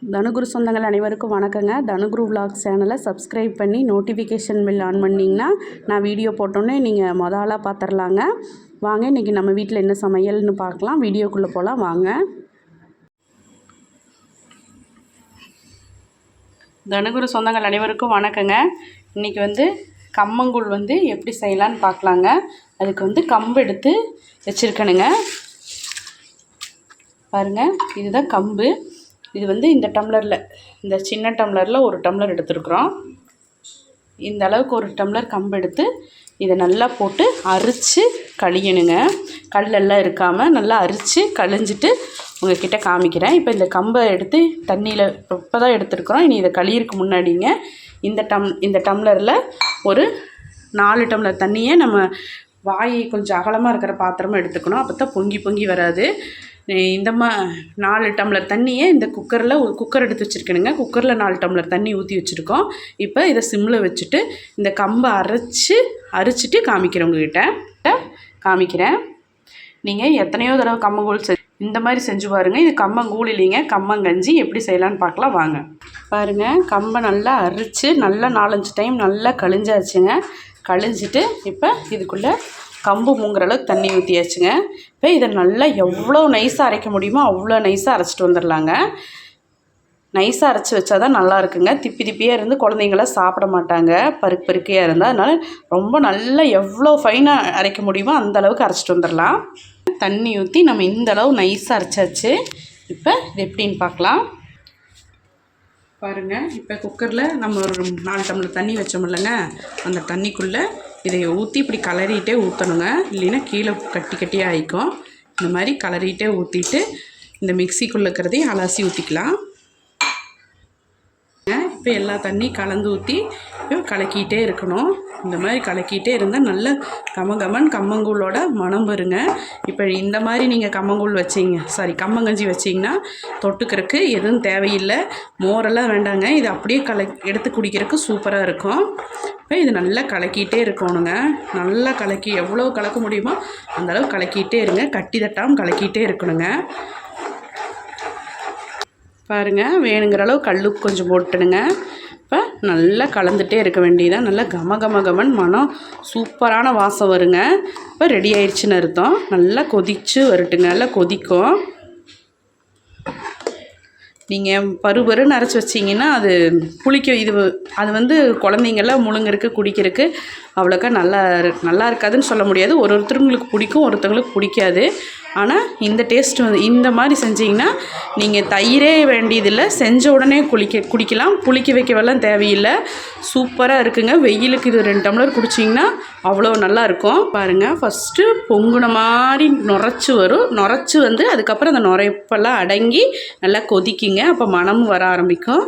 தனுகுரு சொந்தங்கள் அனைவருக்கும் வணக்கங்க. தனுகுரு விலாக்ஸ் சேனலை சப்ஸ்கிரைப் பண்ணி நோட்டிஃபிகேஷன் பில் ஆன் பண்ணிங்கன்னா நான் வீடியோ போட்டோன்னே நீங்கள் ஆளாக பார்த்துடலாங்க. வாங்க இன்றைக்கி நம்ம வீட்டில் என்ன சமையல்னு பார்க்கலாம். வீடியோக்குள்ளே போகலாம் வாங்க. தனுகுரு சொந்தங்கள் அனைவருக்கும் வணக்கங்க. இன்றைக்கி கம்மங்கூழ் எப்படி செய்யலான்னு பார்க்கலாங்க. அதுக்கு கம்பு எடுத்து வச்சுருக்கணுங்க. பாருங்கள், இதுதான் கம்பு. இது இந்த டம்ளரில், இந்த சின்ன டம்ளரில் ஒரு டம்ளர் எடுத்துருக்குறோம். இந்த அளவுக்கு ஒரு டம்ளர் கம்பு எடுத்து இதை நல்லா போட்டு அரித்து கழியணுங்க. கல்லெல்லாம் இருக்காமல் நல்லா அரித்து கழிஞ்சிட்டு உங்கள்கிட்ட காமிக்கிறேன். இப்போ இந்த கம்பை எடுத்து தண்ணியில் இப்போ தான் எடுத்துருக்குறோம். இனி இதை கழியிறதுக்கு முன்னாடிங்க இந்த டம்ளரில் ஒரு 4 டம்ளர் தண்ணியை நம்ம வாய் கொஞ்சம் அகலமாக இருக்கிற பாத்திரமாக எடுத்துக்கணும். அப்போ தான் பொங்கி வராது. இந்த 4 டம்ளர் தண்ணியை இந்த குக்கர் எடுத்து வச்சுருக்கணுங்க. குக்கரில் 4 டம்ளர் தண்ணி ஊற்றி வச்சுருக்கோம். இப்போ இதை சிம்மில் வச்சுட்டு இந்த கம்பை அரிச்சிட்டு உங்ககிட்ட காமிக்கிறேன். நீங்கள் எத்தனையோ தடவை கம்மங்கூழ் இந்த மாதிரி செஞ்சு பாருங்கள். இது கம்மங்கூழ் இல்லைங்க, கம்மங்கஞ்சி. எப்படி செய்யலான்னு பார்க்கலாம் வாங்க. பாருங்கள், கம்பை நல்லா அரித்து நல்லா 4-5 டைம் நல்லா கழிஞ்சாச்சுங்க. கழிஞ்சிட்டு இப்போ இதுக்குள்ளே கம்பு மூங்குற அளவுக்கு தண்ணி ஊற்றியாச்சுங்க. இப்போ இதை நல்லா எவ்வளோ நைஸாக அரைக்க முடியுமோ அவ்வளோ நைஸாக அரைச்சிட்டு வந்துடலாங்க. நைஸாக அரைச்சி வச்சா தான் நல்லா இருக்குங்க. திப்பியாக இருந்து குழந்தைங்களாம் சாப்பிட மாட்டாங்க, பருக்கையாக இருந்தால். அதனால் ரொம்ப நல்லா எவ்வளோ ஃபைனாக அரைக்க முடியுமோ அந்த அளவுக்கு அரைச்சிட்டு வந்துடலாம். தண்ணி ஊற்றி நம்ம இந்த அளவு நைஸாக அரைச்சாச்சு. இப்போ இது எப்படின்னு பார்க்கலாம். பாருங்கள், இப்போ குக்கரில் நம்ம ஒரு 4 டம்ளர் தண்ணி வச்சோமில்லங்க, அந்த தண்ணிக்குள்ளே இதை ஊற்றி இப்படி கலரிகிட்டே ஊற்றணுங்க. இல்லைன்னா கீழே கட்டியாக ஆகிக்கும். இந்த மாதிரி கலரிகிட்டே ஊற்றிட்டு இந்த மிக்சிக்குள்ளே இருக்கிறதையும் அலசி ஊற்றிக்கலாம். இப்போ எல்லா தண்ணி கலந்து ஊற்றி கலக்கிட்டே இருக்கணும். இந்த மாதிரி கலக்கிட்டே இருந்தால் நல்ல கம்மங்கூழோட மனம் வருங்க. இப்போ இந்த மாதிரி நீங்கள் கம்மங்கஞ்சி வச்சிங்கன்னா தொட்டுக்கிறதுக்கு எதுவும் தேவையில்லை, மோரெல்லாம் வேண்டாங்க. இது அப்படியே எடுத்து குடிக்கிறதுக்கு சூப்பராக இருக்கும். இப்போ இது நல்லா கலக்கிட்டே இருக்கணுங்க. நல்லா கலக்கி எவ்வளோ கலக்க முடியுமோ அந்தளவு கலக்கிட்டே இருங்க. கட்டி தட்டாமல் கலக்கிட்டே இருக்கணுங்க. பாருங்கள், வேணுங்கிற அளவு கல்லுப்பு கொஞ்சம் போட்டுடுங்க. இப்போ நல்லா கலந்துகிட்டே இருக்க வேண்டியதான். நல்லா கமன் மனம் சூப்பரான வாசம் வருங்க. இப்போ ரெடி ஆயிடுச்சுன்னு அர்த்தம். நல்லா கொதிச்சு வரட்டுங்க. நல்லா கொதிக்கும். நீங்கள் பருன்னு அரைச்சி வச்சிங்கன்னா அது அது குழந்தைங்கள்லாம் முழுங்கிறதுக்கு குடிக்கிறதுக்கு அவ்வளோக்கா நல்லா இருக்காதுன்னு சொல்ல முடியாது. ஒருத்தவங்களுக்கு பிடிக்கும், ஒருத்தவங்களுக்கு பிடிக்காது. ஆனால் இந்த டேஸ்ட் இந்த மாதிரி செஞ்சிங்கன்னா நீங்கள் தயிரே வேண்டியதில்லை, செஞ்ச உடனே குடிக்கலாம். புளிக்க வைக்கவெல்லாம் தேவையில்லை. சூப்பராக இருக்குங்க. வெயிலுக்கு இது 2 டம்ளர் குடிச்சிங்கன்னா அவ்வளோ நல்லாயிருக்கும். பாருங்கள், ஃபஸ்ட்டு பொங்குன மாதிரி நுரைச்சி வரும். நுரைச்சி அதுக்கப்புறம் அந்த நுரைப்பெல்லாம் அடங்கி நல்லா கொதிக்குங்க. அப்போ மணமும் வர ஆரம்பிக்கும்.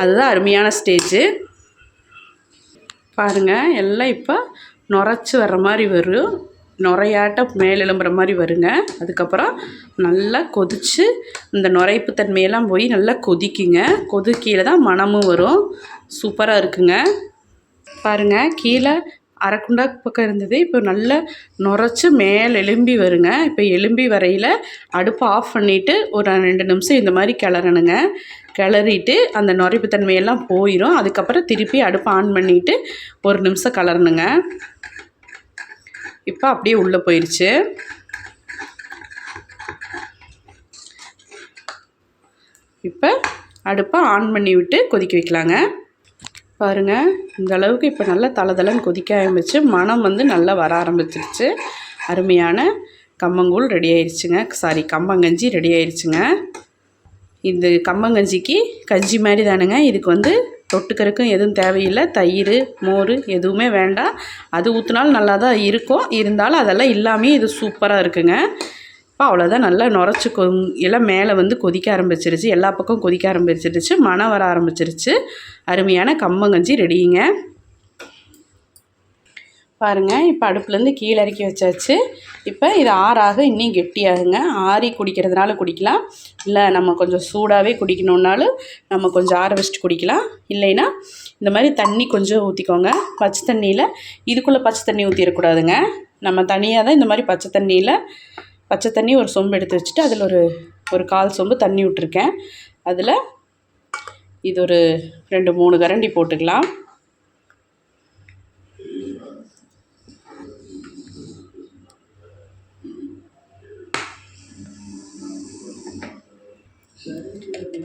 அதுதான் அருமையான ஸ்டேஜு. பாருங்கள், எல்லாம் இப்போ நுரைச்சி வர்ற மாதிரி வரும். நுரையாட்ட மேல் எழும்புற மாதிரி வருங்க. அதுக்கப்புறம் நல்லா கொதித்து இந்த நுரைப்பு தன்மையெல்லாம் போய் நல்லா கொதிக்குங்க. கொதிக்கையில் தான் மணமும் வரும். சூப்பராக இருக்குங்க. பாருங்கள், கீழே அரைக்குண்டா பக்கம் இருந்தது, இப்போ நல்லா நுரைச்சி மேல் எலும்பி வருங்க. இப்போ எலும்பி வரையில் அடுப்பை ஆஃப் பண்ணிவிட்டு ஒரு 2 நிமிஷம் இந்த மாதிரி கிளறணுங்க. கிளறிட்டு அந்த நுரைப்பு தன்மையெல்லாம் போயிடும். அதுக்கப்புறம் திருப்பி அடுப்பை ஆன் பண்ணிவிட்டு 1 நிமிஷம் கிளறணுங்க. இப்போ அப்படியே உள்ளே போயிடுச்சு. இப்போ அடுப்பை ஆன் பண்ணி விட்டு கொதிக்க வைக்கலாங்க. பாருங்கள், இந்த அளவுக்கு இப்போ நல்லா தளன்னு கொதிக்க ஆரம்பிச்சு மனம் நல்லா வர ஆரம்பிச்சிருச்சு. அருமையான கம்மங்கூழ் ரெடி ஆயிடுச்சுங்க. கம்மங்கஞ்சி ரெடி ஆயிடுச்சுங்க. இந்த கம்மங்கஞ்சிக்கு கஞ்சி மாதிரி தானுங்க. இதுக்கு தொட்டுக்கிறதுக்கும் எதுவும் தேவையில்லை. தயிர், மோர் எதுவுமே வேண்டாம். அது ஊற்றினாலும் நல்லா தான் இருக்கும். இருந்தாலும் அதெல்லாம் இல்லாமல் இது சூப்பராக இருக்குங்க. இப்போ அவ்வளோதான். நல்லா நுரைச்சி எல்லாம் மேலே கொதிக்க ஆரம்பிச்சிருச்சு. எல்லா பக்கம் கொதிக்க ஆரம்பிச்சிருச்சு. மணம் வர ஆரம்பிச்சிருச்சு. அருமையான கம்மங்கஞ்சி ரெடிங்க. பாருங்கள், இப்போ அடுப்புலேருந்து கீழே இறக்கி வச்சாச்சு. இப்போ இது ஆறாக இன்னும் கெட்டியாகுங்க. ஆறி குடிக்கிறதுனால குடிக்கலாம், இல்லை நம்ம கொஞ்சம் சூடாகவே குடிக்கணுன்னாலும் நம்ம கொஞ்சம் ஆற வச்சுட்டு குடிக்கலாம். இல்லைன்னா இந்த மாதிரி தண்ணி கொஞ்சம் ஊற்றிக்கோங்க. பச்சை தண்ணியில் இதுக்குள்ளே பச்சை தண்ணி ஊற்றிடக்கூடாதுங்க. நம்ம தனியாக தான் இந்த மாதிரி பச்சை தண்ணி ஒரு சொம்பு எடுத்து வச்சுட்டு அதில் ஒரு 1/4 சொம்பு தண்ணி விட்டுருக்கேன். அதில் இது ஒரு 2-3 கரண்டி போட்டுக்கலாம்.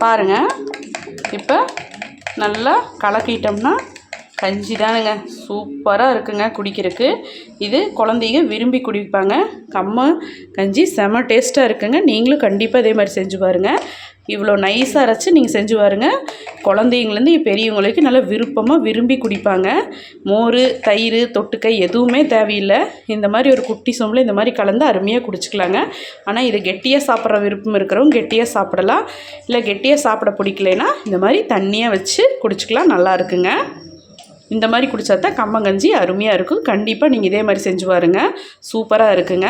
பாருங்கள், இப்போ நல்லா கலக்கிட்டோம்னா கஞ்சி தானுங்க. சூப்பராக இருக்குங்க குடிக்கிறதுக்கு. இது குழந்தைங்க விரும்பி குடிப்பாங்க. கஞ்சி செம டேஸ்ட்டாக இருக்குங்க. நீங்களும் கண்டிப்பாக இதே மாதிரி செஞ்சு பாருங்கள். இவ்வளோ நைஸாக அரைச்சி நீங்கள் செஞ்சு பாருங்கள். குழந்தைங்கலேருந்து பெரியவங்களுக்கு நல்லா விரும்பி குடிப்பாங்க. மோர், தயிர், தொட்டுக்கை எதுவுமே தேவையில்லை. இந்த மாதிரி ஒரு குட்டி சொம்பில் இந்த மாதிரி கலந்து அருமையாக குடிச்சிக்கலாங்க. ஆனால் இது கெட்டியாக சாப்பிட்ற விருப்பம் இருக்கிறவங்க கெட்டியாக சாப்பிடலாம். இல்லை கெட்டியாக சாப்பிட பிடிக்கலைன்னா இந்த மாதிரி தண்ணியாக வச்சு குடிச்சிக்கலாம். நல்லா இருக்குங்க. இந்த மாதிரி குடித்தா தான் கம்மங்கஞ்சி அருமையாக இருக்கும். கண்டிப்பாக நீங்கள் இதே மாதிரி செஞ்சு பாருங்கள். சூப்பராக இருக்குங்க.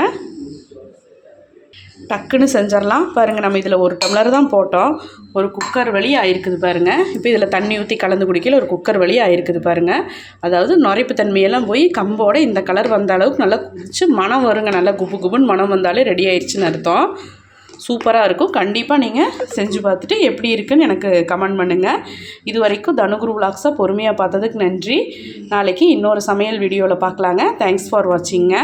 டக்குன்னு செஞ்சிடலாம். பாருங்கள், நம்ம இதில் 1 டம்ளர் தான் போட்டோம். ஒரு குக்கர் வழி ஆயிருக்குது பாருங்கள். இப்போ இதில் தண்ணி ஊற்றி கலந்து குடிக்கல ஒரு குக்கர் வழி ஆயிருக்குது பாருங்கள். அதாவது நுரைப்பு தன்மையெல்லாம் போய் கம்போட இந்த கலர் வந்த அளவுக்கு நல்லா குடிச்சு மனம் வருங்க. நல்லா குப்புன்னு மனம் வந்தாலே ரெடி ஆயிடுச்சுன்னு அர்த்தம். சூப்பராக இருக்கும். கண்டிப்பாக நீங்கள் செஞ்சு பார்த்துட்டு எப்படி இருக்குன்னு எனக்கு கமெண்ட் பண்ணுங்கள். இது வரைக்கும் தனுகுரு விலாக்ஸை பொறுமையாக பார்த்ததுக்கு நன்றி. நாளைக்கு இன்னொரு சமையல் வீடியோவில் பார்க்கலாங்க. Thanks for வாட்சிங்க.